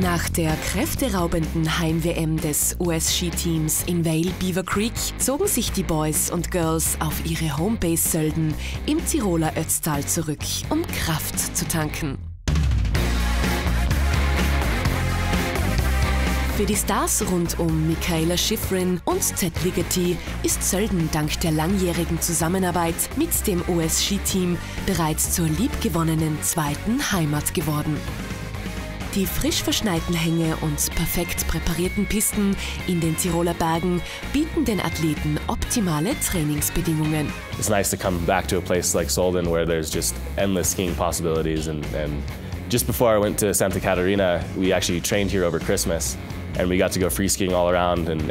Nach der kräfteraubenden Heim-WM des US-Skiteams in Vale Beaver Creek zogen sich die Boys und Girls auf ihre Homebase Sölden im Tiroler Ötztal zurück, um Kraft zu tanken. Für die Stars rund um Michaela Schifrin und Ted Ligeti ist Sölden dank der langjährigen Zusammenarbeit mit dem US-Skiteam bereits zur liebgewonnenen zweiten Heimat geworden. Die frisch verschneiten Hänge und perfekt präparierten Pisten in den Tiroler Bergen bieten den Athleten optimale Trainingsbedingungen. It's nice to come back to a place like Sölden where there's just endless skiing possibilities and just before I went to Santa Catarina, we actually trained here over Christmas and we got to go free skiing all around and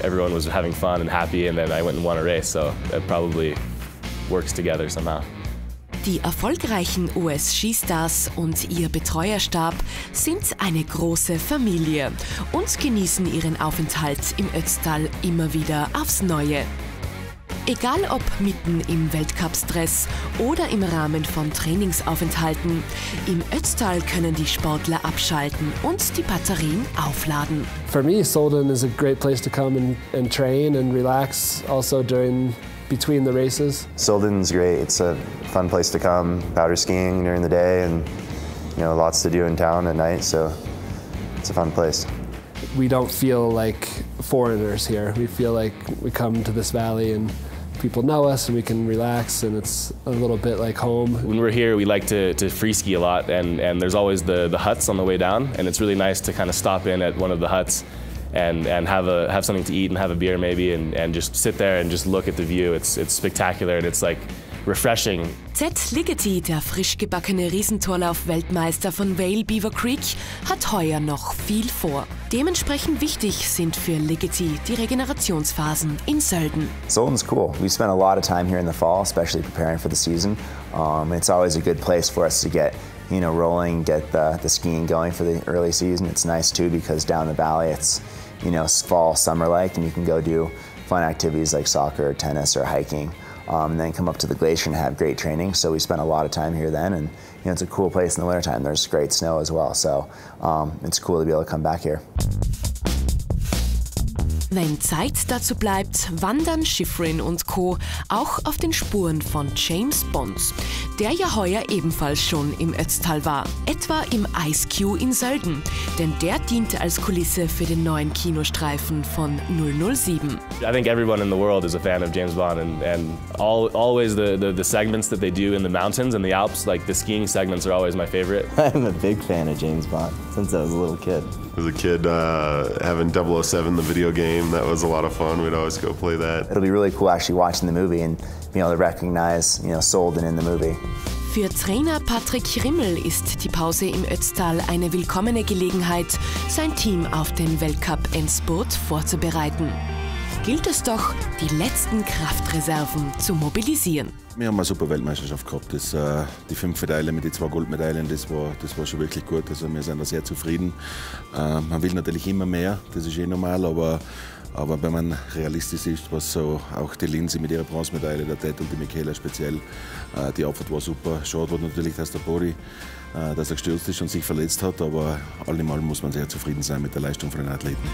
everyone was having fun and happy, and then I went and won a race, so it probably works together somehow. Die erfolgreichen US-Skistars und ihr Betreuerstab sind eine große Familie und genießen ihren Aufenthalt im Ötztal immer wieder aufs Neue. Egal ob mitten im Weltcup-Stress oder im Rahmen von Trainingsaufenthalten, im Ötztal können die Sportler abschalten und die Batterien aufladen. For me, Sölden is a great place to come and train and relax, also between the races. Sölden's great. It's a fun place to come, powder skiing during the day, and lots to do in town at night, so it's a fun place. We don't feel like foreigners here. We feel like we come to this valley and people know us and we can relax, and it's a little bit like home. When we're here, we like to free ski a lot, and there's always the huts on the way down, and it's really nice to kind of stop in at one of the huts and have something to eat and have a beer maybe and just sit there and just look at the view. It's spectacular and it's like refreshing. Ted Ligeti, der frisch gebackene Riesentorlauf-Weltmeister von Vale Beaver Creek, hat heuer noch viel vor. Dementsprechend wichtig sind für Ligeti die Regenerationsphasen in Sölden. Sölden's cool. We spent a lot of time here in the fall, especially preparing for the season. It's always a good place for us to get rolling, get the skiing going for the early season. It's nice too because down the valley it's fall, summer-like, and you can go do fun activities like soccer, or tennis, or hiking, and then come up to the glacier and have great training. So we spent a lot of time here then, and it's a cool place in the wintertime. There's great snow as well, so it's cool to be able to come back here. Wenn Zeit dazu bleibt, wandern Schifrin und Co. auch auf den Spuren von James Bond, der ja heuer ebenfalls schon im Ötztal war, etwa im Ice Cube in Sölden, denn der diente als Kulisse für den neuen Kinostreifen von 007. I think everyone in the world is a fan of James Bond, and always the segments that they do in the mountains and the Alps, like the skiing segments, are always my favorite. I'm a big fan of James Bond since I was a little kid. As a kid, having 007, the video game, that was a lot of fun. We'd always go play that. It'll be really cool actually watching the movie and being able to recognize, Sölden in the movie. Für Trainer Patrick Rimmel ist die Pause im Ötztal eine willkommene Gelegenheit, sein Team auf den Weltcup-Endspurt vorzubereiten. Gilt es doch, die letzten Kraftreserven zu mobilisieren. Wir haben eine super Weltmeisterschaft gehabt. Die 5 Medaillen mit den 2 Goldmedaillen, das war schon wirklich gut. Also wir sind da sehr zufrieden. Man will natürlich immer mehr, das ist normal, aber wenn man realistisch ist, was so auch die Linse mit ihrer Bronzemedaille, der Ted und die Michaela speziell, die Abfahrt war super. Schade war natürlich, dass der Body, dass er gestürzt ist und sich verletzt hat, aber allem muss man sehr zufrieden sein mit der Leistung von den Athleten.